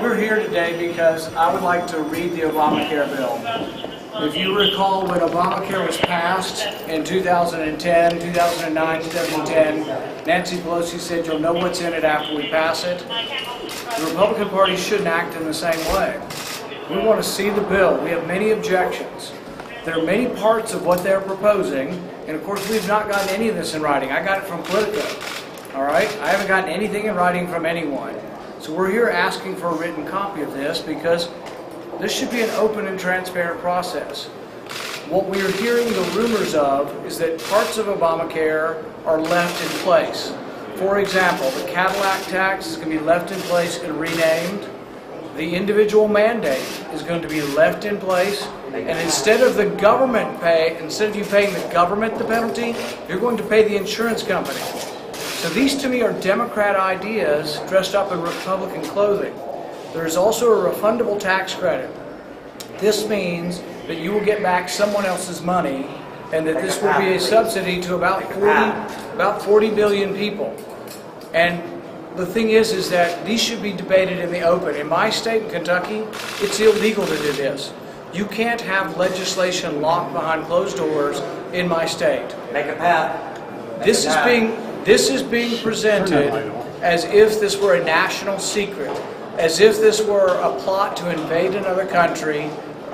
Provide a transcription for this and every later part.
We're here today because I would like to read the Obamacare bill. If you recall, when Obamacare was passed in 2010, 2009, 2010, Nancy Pelosi said you'll know what's in it after we pass it. The Republican Party shouldn't act in the same way. We want to see the bill. We have many objections. There are many parts of what they're proposing, and of course we've not gotten any of this in writing. I got it from Politico, all right? I haven't gotten anything in writing from anyone. So we're here asking for a written copy of this because this should be an open and transparent process. What we are hearing the rumors of is that parts of Obamacare are left in place. For example, the Cadillac tax is going to be left in place and renamed. The individual mandate is going to be left in place, and instead of the government instead of you paying the government the penalty, you're going to pay the insurance company. So these to me are Democrat ideas dressed up in Republican clothing. There is also a refundable tax credit. This means that you will get back someone else's money, and that this will be a subsidy to about 40 million people. And the thing is that these should be debated in the open. In my state, in Kentucky, it's illegal to do this. You can't have legislation locked behind closed doors in my state. Make a path. This is being presented as if this were a national secret, as if this were a plot to invade another country,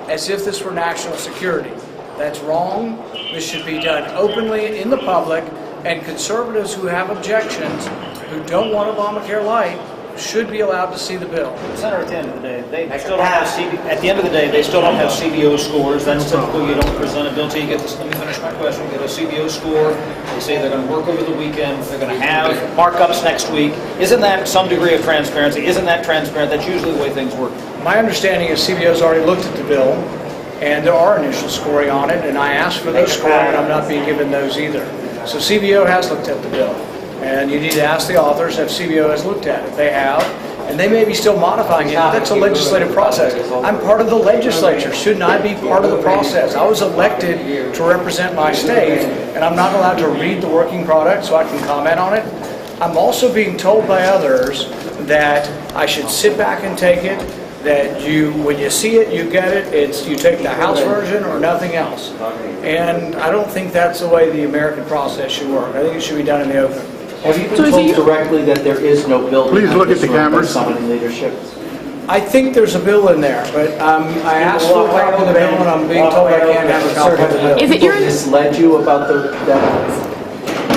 as if this were national security. That's wrong. This should be done openly in the public, and conservatives who have objections, who don't want Obamacare light, should be allowed to see the bill. Senator, at the end of the day, they still don't have CBO scores. That's typical. You don't present a bill until you get this. Let me finish my question. Get a CBO score. They say they're going to work over the weekend. They're going to have markups next week. Isn't that some degree of transparency? Isn't that transparent? That's usually the way things work. My understanding is CBO's already looked at the bill, and there are initial scoring on it, and I asked for those scoring, and I'm not being given those either. So CBO has looked at the bill. And you need to ask the authors if CBO has looked at it. They have, and they may be still modifying it, but that's a legislative process. I'm part of the legislature. Shouldn't I be part of the process? I was elected to represent my state, and I'm not allowed to read the working product so I can comment on it. I'm also being told by others that I should sit back and take it, that when you see it, you get it. You take the House version or nothing else. And I don't think that's the way the American process should work. I think it should be done in the open. Have you been told directly that there is no bill? Please look at the cameras. Someone in leadership. I think there's a bill in there, but I asked for a copy of the bill, and I'm being told I can't have a copy of the bill. Is it your misled you about that?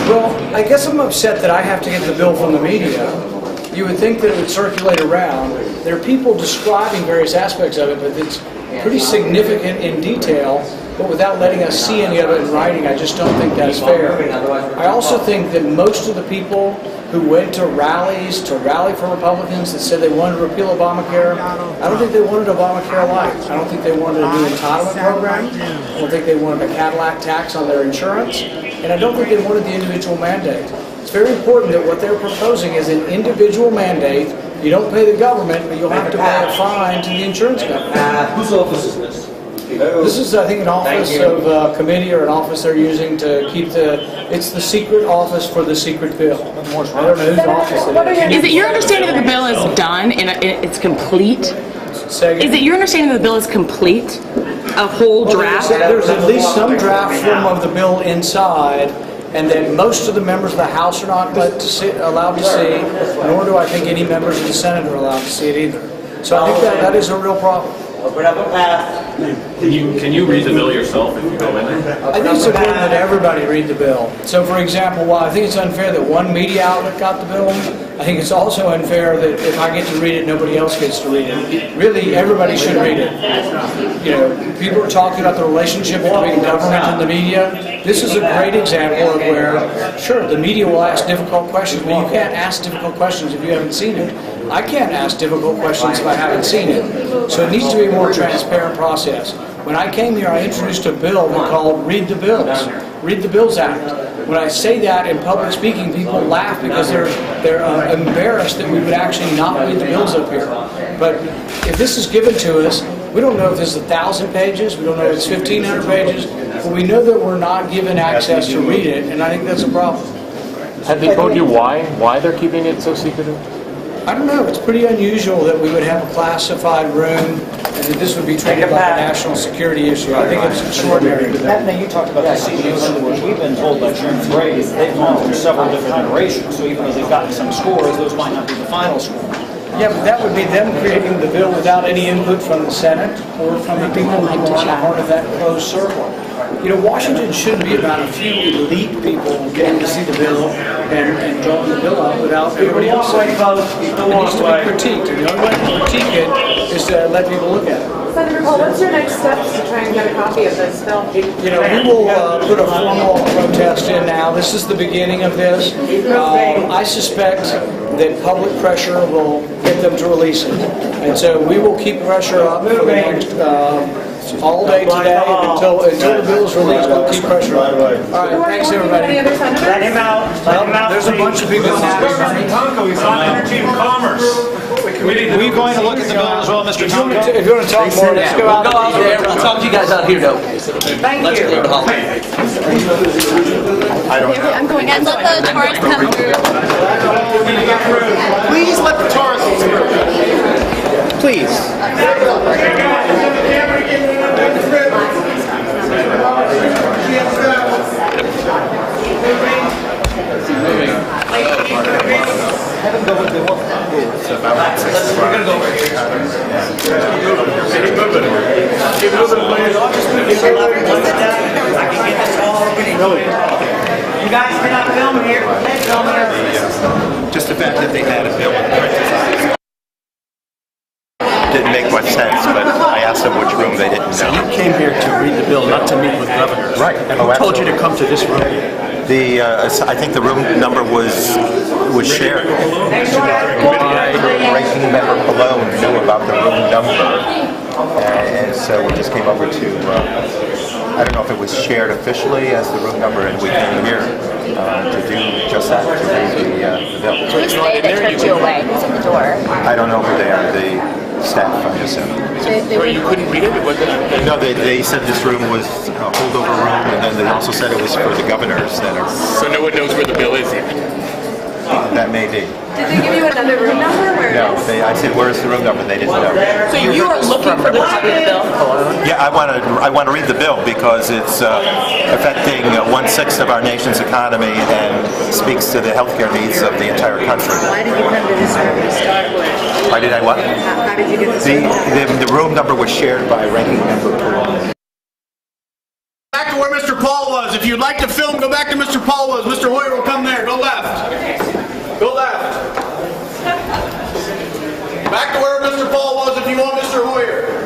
Well, I guess I'm upset that I have to get the bill from the media. You would think that it would circulate around. There are people describing various aspects of it, but it's pretty significant in detail, but without letting us see any of it in writing. I just don't think that's fair. I also think that most of the people who went to rallies to rally for Republicans that said they wanted to repeal Obamacare, I don't think they wanted Obamacare light. I don't think they wanted a new entitlement program. I don't think they wanted a Cadillac tax on their insurance. And I don't think they wanted the individual mandate. It's very important that what they're proposing is an individual mandate. You don't pay the government, but you'll have to pay a fine to the insurance company. Whose office is this? This is, I think, an office of a committee or an office they're using to keep it's the secret office for the secret bill. I don't know whose office it is. Is it your understanding that the bill is done and it's complete? Is it your understanding that the bill is complete? A whole draft? There's at least some draft form of the bill inside, and that most of the members of the House are not allowed to see, nor do I think any members of the Senate are allowed to see it either. So I think that is a real problem. Open up a path. Can you read the bill yourself if you go in there? I think it's important that everybody read the bill. So, for example, while I think it's unfair that one media outlet got the bill, I think it's also unfair that if I get to read it, nobody else gets to read it. Really, everybody should read it. You know, people are talking about the relationship between government and the media. This is a great example of where, sure, the media will ask difficult questions, but you can't ask difficult questions if you haven't seen it. I can't ask difficult questions if I haven't seen it. So it needs to be a more transparent process. When I came here, I introduced a bill called Read the Bills. Read the Bills Act. When I say that in public speaking, people laugh because they're embarrassed that we would actually not read the bills up here. But if this is given to us, we don't know if this is 1,000 pages, we don't know if it's 1,500 pages, but we know that we're not given access to read it, and I think that's a problem. Have they told you why they're keeping it so secretive? I don't know, it's pretty unusual that we would have a classified room and that this would be treated like a national security issue. I think it's extraordinary. Pat, now you talked about the CBO scores. We've been told by Sharon Gray that they've gone through several different iterations, so even though they've gotten some scores, those might not be the final score. Yeah, but that would be them creating the bill without any input from the Senate or from the people who are not part of that closed circle. You know, Washington shouldn't be about a few elite people getting to see the bill and drawing the bill up without everybody else. It needs to be critiqued, and the only way to critique it is to let people look at it. Senator Paul, what's your next steps to try and get a copy of this bill? You know, we will put a formal protest in now. This is the beginning of this. I suspect that public pressure will get them to release it. And so we will keep pressure up for the next all day today until the bill is released. We'll keep pressure up. All right, thanks everybody. Any other senators? Let him out. Let him out. There's a bunch of people now. Tonko, he's on Energy and Commerce. Are you going to look at the bill as well, Mr. Tonko? If you want to talk more, let's go out. We'll go out there. We'll talk to you guys out here, though. Thank you. I'm going. And let the tourists come through. Please let the tourists through. Please. You guys cannot film here. Film here. Just the fact that they had a bill with parentheses didn't make much sense, but I asked them which room they didn't know. You came here to read the bill, not to meet with governors. Right. And who told you to come to this room? I think the room number was shared. Ranking member Pallone knew about the room number, and so we just came over to, I don't know if it was shared officially as the room number, and we came here to do just that, to read the bill. Who's they that turned you away? Who's at the door? I don't know who they are, the staff, I assume. You couldn't read it? No, they said this room was a holdover room, and then they also said it was for the governors that are. So no one knows where the bill is yet. That may be. Did they give you another room number? No, I said, where's the room number? They didn't know. So you are looking for the copy of the bill? Yeah, I want to read the bill because it's affecting 1/6 of our nation's economy and speaks to the healthcare needs of the entire country. Why did you come to this room to start with? Why did I what? How did you get this room? The room number was shared by ranking member Pallone. Back to where Mr. Paul was. If you'd like to film, go back to Mr. Paul was. Mr. Hoyer will come there. Go left. Go left. Back to where Mr. Paul was if you want Mr. Hoyer.